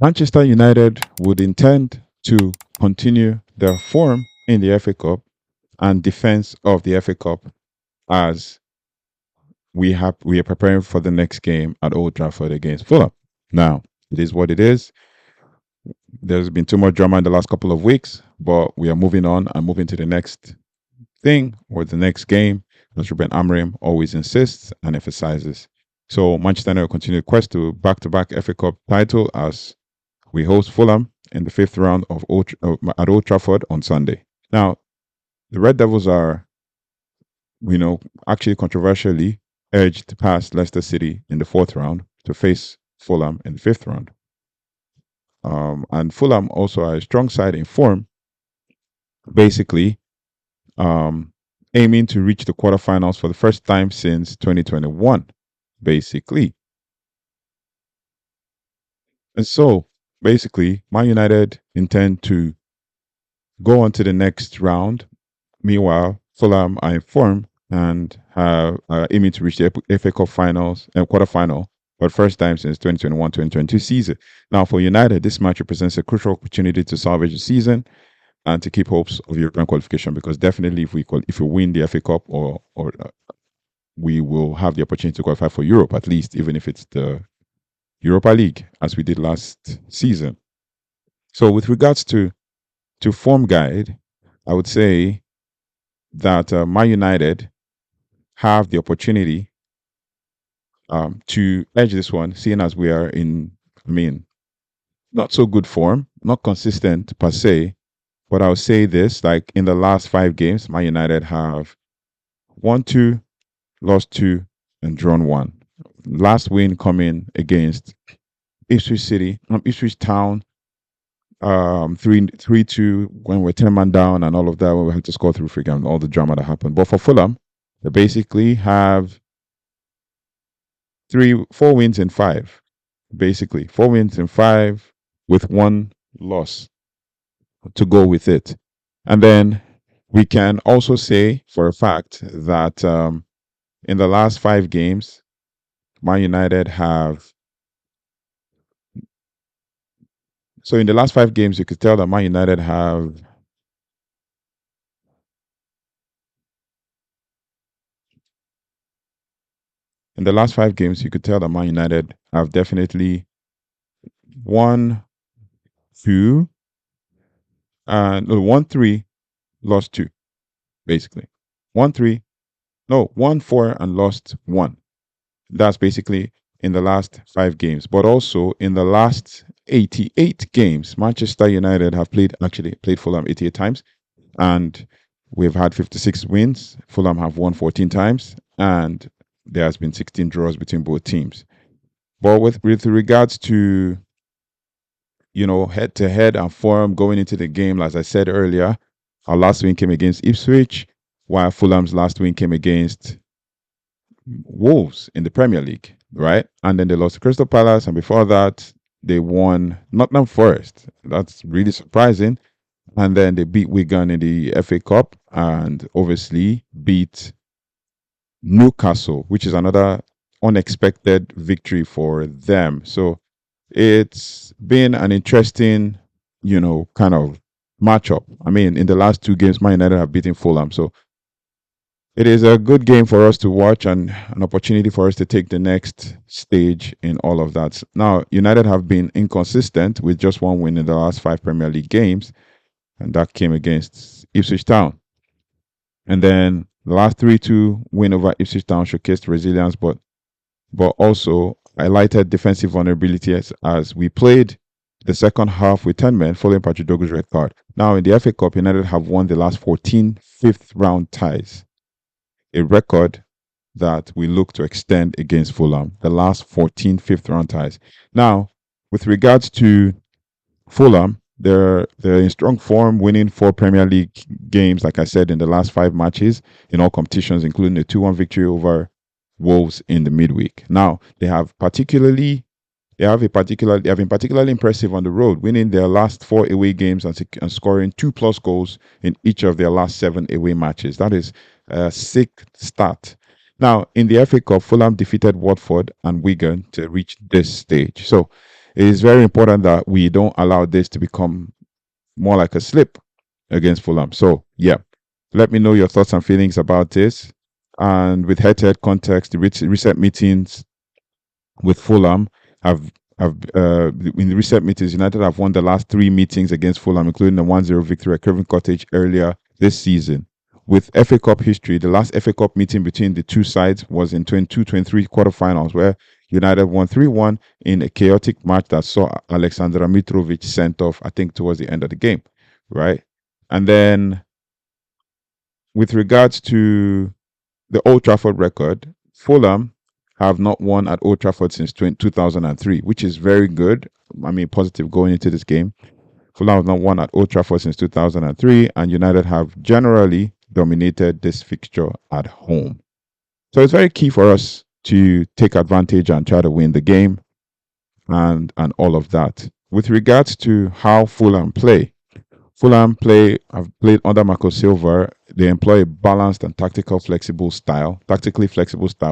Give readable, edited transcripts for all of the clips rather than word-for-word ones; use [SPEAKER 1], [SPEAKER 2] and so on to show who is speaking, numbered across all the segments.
[SPEAKER 1] Manchester United would intend to continue their form in the FA Cup and defense of the FA Cup as we are preparing for the next game at Old Trafford against Fulham. Now, it is what it is. There's been too much drama in the last couple of weeks, but we are moving on and moving to the next thing or the next game, as Ruben Amorim always insists and emphasizes. So Manchester United will continue the quest to back-to-back FA Cup title as we host Fulham in the fifth round of at Old Trafford on Sunday. Now, the Red Devils are, actually controversially edged past Leicester City in the fourth round to face Fulham in the fifth round. And Fulham also are a strong side in form, basically aiming to reach the quarterfinals for the first time since 2021, basically. And so, basically, Man United intend to go on to the next round. Meanwhile, Fulham are in form and have aiming to reach the FA Cup finals and quarterfinal for the first time since 2021-2022 season. Now, for United, this match represents a crucial opportunity to salvage the season and to keep hopes of European qualification, because definitely if we win the FA Cup or we will have the opportunity to qualify for Europe, at least, even if it's the Europa League as we did last season. So with regards to form guide, I would say that Man United have the opportunity to edge this one, seeing as we are in, not so good form, not consistent per se. But I'll say this, like in the last 5 games, Man United have won 2, lost 2, and drawn 1. Last win coming against Ipswich Town, 3-2 when we're 10 man down and all of that, when we had to score 3 free games, all the drama that happened. But for Fulham, they basically have 4 wins in 5. Basically, 4 wins in 5 with 1 loss to go with it. And then we can also say for a fact that in the last 5 games, Man United have. So in the last 5 games, you could tell that Man United have. In the last 5 games, you could tell that Man United have definitely won 2, and 1-3, lost 2, basically. 1-3, no, 1-4 and lost 1. That's basically in the last 5 games. But also in the last 88 games, Manchester United have played Fulham 88 times, and we've had 56 wins. Fulham have won 14 times, and there has been 16 draws between both teams. But with regards to head-to-head and form going into the game, as I said earlier, our last win came against Ipswich, while Fulham's last win came against Wolves in the Premier League, right? And then they lost to Crystal Palace, and before that, they won Nottingham Forest. That's really surprising. And then they beat Wigan in the FA Cup and obviously beat Newcastle, which is another unexpected victory for them. So it's been an interesting, kind of matchup. In the last 2 games, Man United have beaten Fulham. So it is a good game for us to watch and an opportunity for us to take the next stage in all of that. Now, United have been inconsistent with just 1 win in the last 5 Premier League games, and that came against Ipswich Town. And then the last 3-2 win over Ipswich Town showcased resilience, but also highlighted defensive vulnerability as we played the second half with 10 men following Patrick Dogu's red card. Now, in the FA Cup, United have won the last 14 fifth-round ties, a record that we look to extend against Fulham, the last 14 fifth-round ties. Now, with regards to Fulham, they're in strong form, winning 4 Premier League games, like I said, in the last 5 matches in all competitions, including a 2-1 victory over Wolves in the midweek. Now, they have been particularly impressive on the road, winning their last 4 away games and scoring 2+ goals in each of their last 7 away matches. That is a sick start. Now, in the FA Cup, Fulham defeated Watford and Wigan to reach this stage. So it is very important that we don't allow this to become more like a slip against Fulham. So, yeah, let me know your thoughts and feelings about this. And with head-to-head context, the recent meetings with Fulham have in the recent meetings, United have won the last three meetings against Fulham, including the 1-0 victory at Craven Cottage earlier this season. With FA Cup history, the last FA Cup meeting between the two sides was in 22-23 quarterfinals, where United won 3-1 in a chaotic match that saw Alexander Mitrovic sent off, I think, towards the end of the game, right? And then with regards to the Old Trafford record, Fulham have not won at Old Trafford since 2003, which is very good. I mean, positive going into this game. Fulham have not won at Old Trafford since 2003, and United have generally dominated this fixture at home. So it's very key for us to take advantage and try to win the game and all of that. With regards to how Fulham play, have played under Marco Silva. They employ a balanced and tactically flexible style,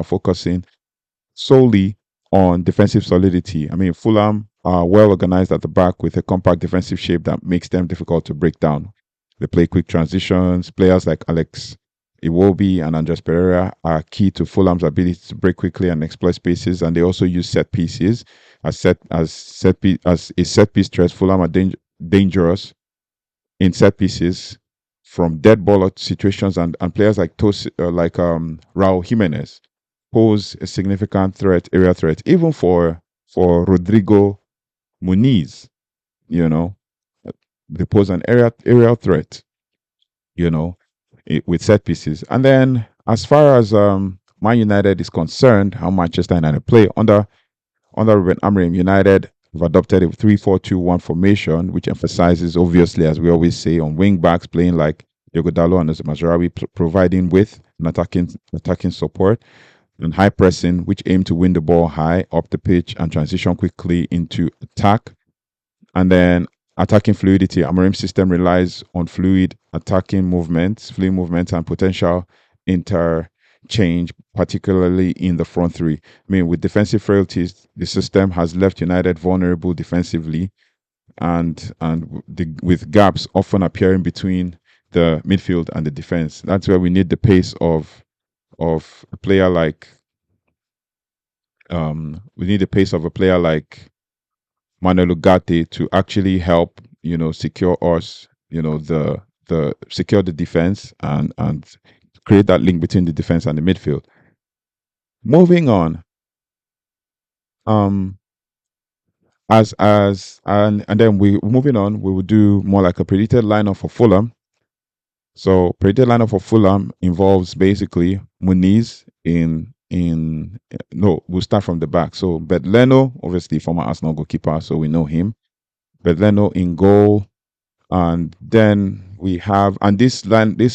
[SPEAKER 1] focusing solely on defensive solidity. I mean, Fulham are well organized at the back with a compact defensive shape that makes them difficult to break down. They play quick transitions. Players like Alex Iwobi and Andres Pereira are key to Fulham's ability to break quickly and exploit spaces, and they also use set pieces as a set piece threat. Fulham are dangerous in set pieces from dead ball situations, and players like Raul Jimenez pose a significant area threat, even for Rodrigo Muniz. You know, they pose an aerial threat. You know, with set pieces. And then as far as Man United is concerned, how Manchester United play under Ruben Amorim, United have adopted a 3-4-2-1 formation, which emphasizes, obviously, as we always say, on wing backs playing like Diogo Dalot and Mazraoui, providing with an attacking support, and high pressing, which aim to win the ball high up the pitch and transition quickly into attack. And then attacking fluidity. Amorim's system relies on fluid movements, and potential interchange, particularly in the front three. I mean, with defensive frailties, the system has left United vulnerable defensively, and with gaps often appearing between the midfield and the defense. That's where we need the pace of a player like a player like Manuel Ugarte to actually help, secure us, secure the defense and create that link between the defense and the midfield. Moving on, and then moving on, we will do more like a predicted lineup for Fulham. So predicted lineup for Fulham involves basically Muniz we'll start from the back. So Bedleno, obviously former Arsenal goalkeeper, so we know him. Bedleno in goal, and then we have, and this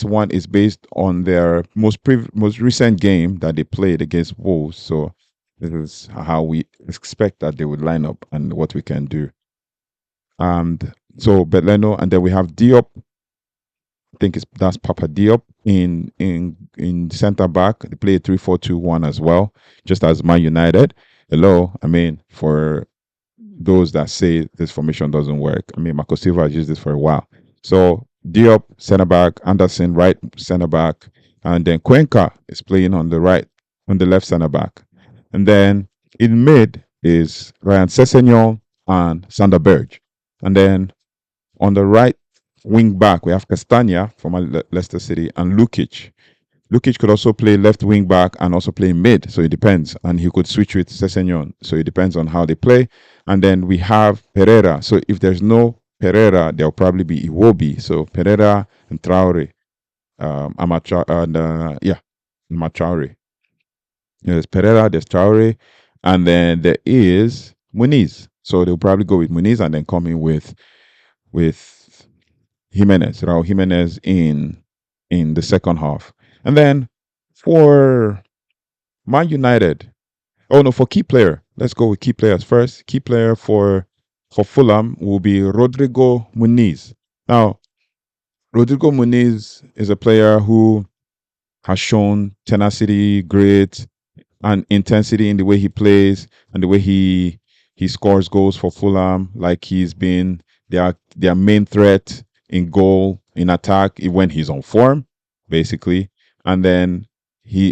[SPEAKER 1] one is based on their most recent game that they played against Wolves. So this is how we expect that they would line up and what we can do. And so Bedleno, and then we have Diop. I think that's Papa Diop in centre back. They play a 3-4-2-1 as well, just as Man United. Hello, I mean, for those that say this formation doesn't work, I mean, Marco Silva has used this for a while. So Diop centre back, Anderson right centre back, and then Cuenca is playing on the left centre back, and then in mid is Ryan Sessegnon and Sander Berge, and then on the right wing back, we have Castagna from Leicester City and Lukic. Lukic could also play left wing back and also play mid, so it depends. And he could switch with Sessegnon, so it depends on how they play. And then we have Pereira. So if there's no Pereira, there'll probably be Iwobi. So Pereira and Traore, Traore. There's Pereira, there's Traore, and then there is Muniz. So they'll probably go with Muniz and then come in with Raul Jimenez in the second half. And then for Man United, for key player, let's go with key players first. Key player for Fulham will be Rodrigo Muniz. Now, Rodrigo Muniz is a player who has shown tenacity, grit, and intensity in the way he plays and the way he He scores goals for Fulham like he's been their main threat in goal, in attack, when he's on form, basically. And then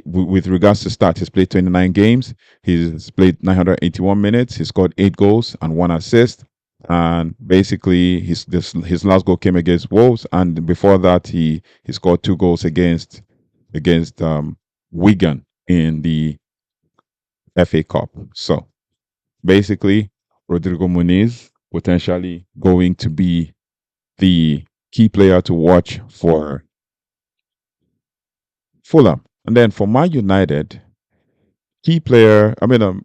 [SPEAKER 1] with regards to stats, he's played 29 games. He's played 981 minutes. He scored 8 goals and 1 assist. And basically, his last goal came against Wolves, and before that, he scored 2 goals against Wigan in the FA Cup. So basically, Rodrigo Muniz potentially going to be the key player to watch for Fulham. And then for Man United, key player,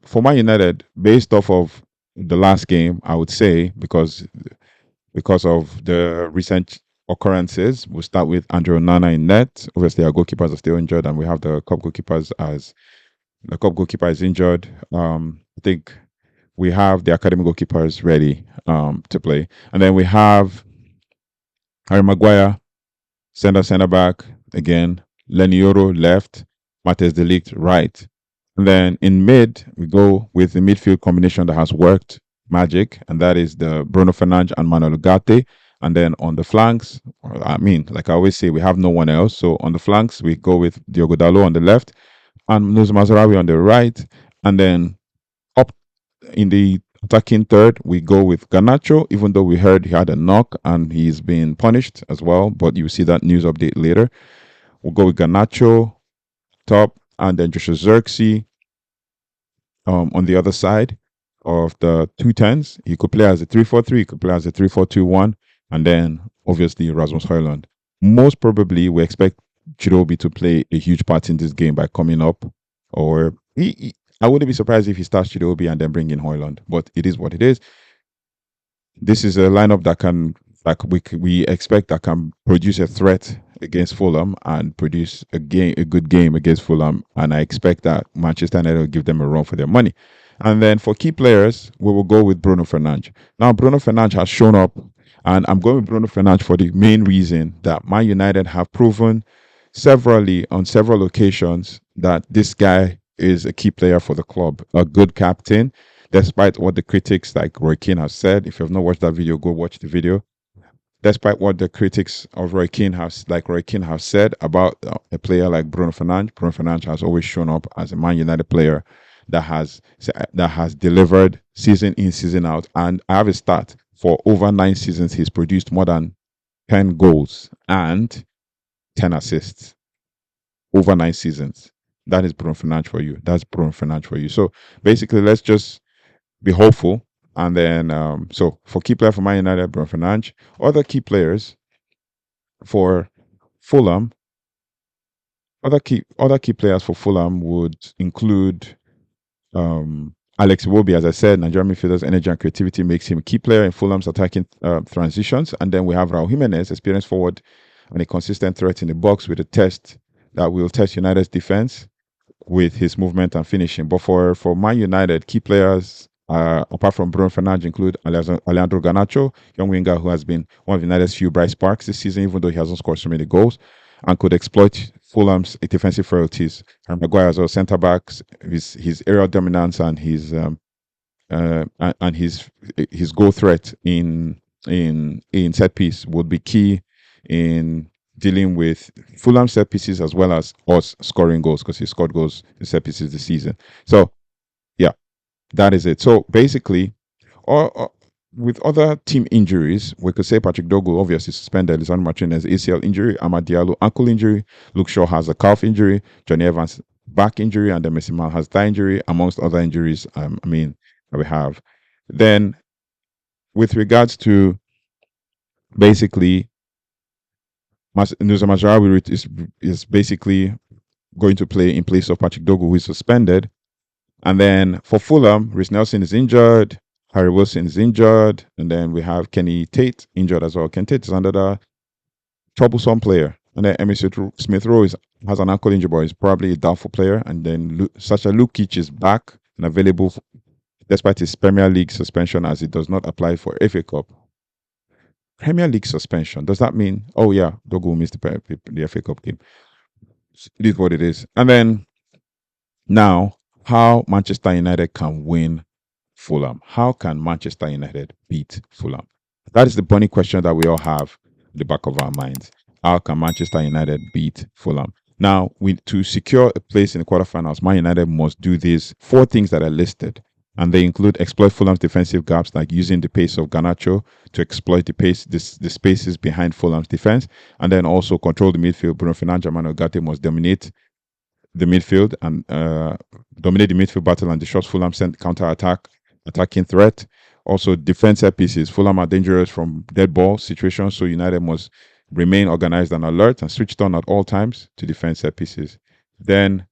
[SPEAKER 1] for Man United, based off of the last game, I would say, because of the recent occurrences, we'll start with Andrew Nana in net. Obviously, our goalkeepers are still injured, and we have the cup goalkeepers as the cup goalkeeper is injured. I think we have the academy goalkeepers ready to play. And then we have Harry Maguire, center back again, Lenioro left, Mates Delict right. And then in mid, we go with the midfield combination that has worked magic, and that is the Bruno Fernandes and Manuel Ugarte. And then on the flanks, like I always say, we have no one else. So on the flanks, we go with Diogo Dalot on the left and Nusa Mazarawi on the right. And then up in the attacking third, we go with Garnacho, even though we heard he had a knock and he's been punished as well. But you see that news update later. We'll go with Garnacho top, and then Joshua Zirkzee on the other side of the 2 10s. He could play as a 3-4-3, he could play as a 3-4-2-1, and then obviously Rasmus Højlund. Most probably, we expect Chirobi to play a huge part in this game by coming up, or I wouldn't be surprised if he starts Chirobi and then bring in Højlund, but it is what it is. This is a lineup that can, like we expect, that can produce a threat against Fulham and produce a good game against Fulham. And I expect that Manchester United will give them a run for their money. And then for key players, we will go with Bruno Fernandes. Now, Bruno Fernandes has shown up, and I'm going with Bruno Fernandes for the main reason that Man United have proven on several occasions that this guy is a key player for the club, a good captain, despite what the critics like Roy Keane have said. If you have not watched that video, go watch the video. Despite what the critics of Roy Keane have said about a player like Bruno Fernandes has always shown up as a Man United player that has delivered season in, season out. And I have a stat: for over 9 seasons, he's produced more than 10 goals and 10 assists over 9 seasons. That is Bruno Fernandes for you. That's Bruno Fernandes for you. So basically, let's just be hopeful. And then, so for key player for Man United, Bruno Fernandes. Other key players for Fulham, other key players for Fulham would include Alex Iwobi. As I said, Nigerian midfielder's energy and creativity makes him a key player in Fulham's attacking transitions. And then we have Raul Jimenez, experienced forward and a consistent threat in the box with a test that will test United's defense with his movement and finishing. But for Man United, key players apart from Bruno Fernandes include Alejandro Garnacho, young winger who has been one of United's few bright sparks this season, even though he hasn't scored so many goals, and could exploit Fulham's defensive frailties. And Maguire as well, centre backs, his aerial dominance and his goal threat in set piece would be key in dealing with Fulham set pieces as well as us scoring goals, because he scored goals in set pieces this season. So yeah, that is it. So basically, with other team injuries, we could say Patrick Dogu obviously suspended, Lisandro Martinez ACL injury, Amad Diallo ankle injury, Luke Shaw has a calf injury, Johnny Evans back injury, and then Messi Mal has thigh injury, amongst other injuries. That we have. Then, with regards to basically, Nusa Mazraoui is basically going to play in place of Patrick Dogu, who is suspended. And then for Fulham, Rhys Nelson is injured, Harry Wilson is injured, and then we have Kenny Tate injured as well. Kenny Tate is another troublesome player. And then Emil Smith Rowe has an ankle injury, but is probably a doubtful player. And then Sasha Lukic is back and available despite his Premier League suspension, as it does not apply for FA Cup. Premier League suspension, does that mean, oh yeah, Dogu will miss the FA Cup game? It is what it is. And then now, how Manchester United can win Fulham? How can Manchester United beat Fulham? That is the burning question that we all have in the back of our minds. How can Manchester United beat Fulham? Now, to secure a place in the quarterfinals, Man United must do these four things that are listed. And they include exploit Fulham's defensive gaps, like using the pace of Garnacho to exploit the spaces behind Fulham's defense, and then also control the midfield. Bruno Fernandes and Ugarte must dominate the midfield and dominate the midfield battle and disrupt Fulham's attacking threat. Also, defense set pieces. Fulham are dangerous from dead ball situations, so United must remain organized and alert and switched on at all times to defense set pieces. Then,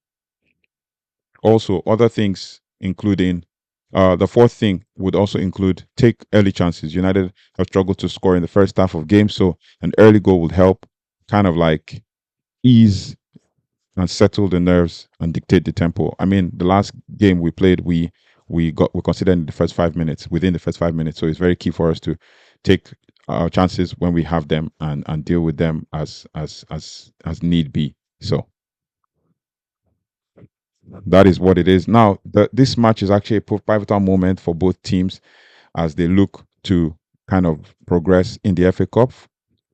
[SPEAKER 1] also, other things, including the fourth thing would also include take early chances. United have struggled to score in the first half of games, so an early goal would help kind of like ease and settle the nerves and dictate the tempo. I mean, the last game we played, we considered in the first 5 minutes, within the first 5 minutes. So it's very key for us to take our chances when we have them and deal with them as need be. So that is what it is. Now, this match is actually a pivotal moment for both teams as they look to kind of progress in the FA Cup,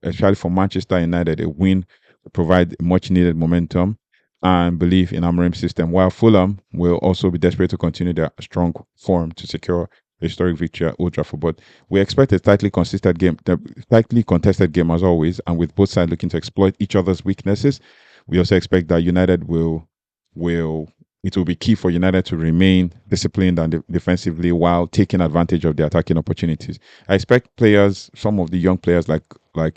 [SPEAKER 1] especially for Manchester United. A win will provide much needed momentum and belief in Amorim's system, while Fulham will also be desperate to continue their strong form to secure a historic victory at Old Trafford. But we expect a tightly contested game as always, and with both sides looking to exploit each other's weaknesses. We also expect that United will it will be key for United to remain disciplined and defensively while taking advantage of the attacking opportunities. I expect players, some of the young players like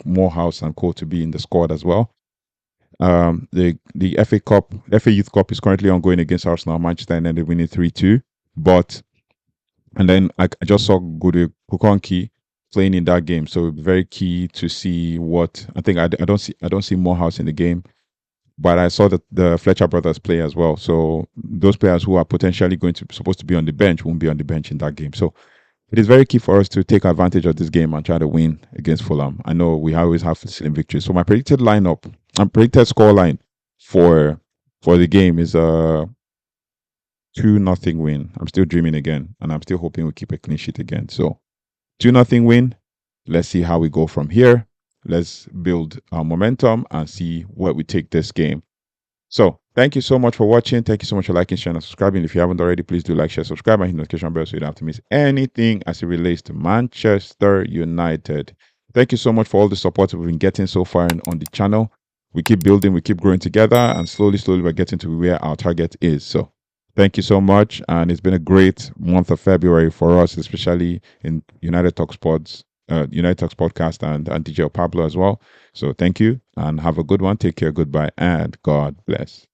[SPEAKER 1] Morehouse and Co, to be in the squad as well. The FA Youth Cup is currently ongoing against Arsenal. Manchester United winning 3-2. But and then I just saw Gudu Kukonki playing in that game, so very key to see what I think. I don't see Morehouse in the game, but I saw that the Fletcher brothers play as well. So those players who are potentially supposed to be on the bench won't be on the bench in that game. So it is very key for us to take advantage of this game and try to win against Fulham. I know we always have slim victories. So my predicted lineup and predicted score line for the game is a 2-0 win. I'm still dreaming again, and I'm still hoping we keep a clean sheet again. So 2-0 win. Let's see how we go from here. Let's build our momentum and see where we take this game. So thank you so much for watching. Thank you so much for liking, sharing, and subscribing. If you haven't already, please do like, share, subscribe, and hit the notification bell so you don't have to miss anything as it relates to Manchester United. Thank you so much for all the support we've been getting so far on the channel. We keep building, we keep growing together, and slowly we're getting to where our target is. So thank you so much, and it's been a great month of February for us, especially in United Talk Sports. United Talks podcast and DJ Pablo as well. So thank you and have a good one. Take care. Goodbye and God bless.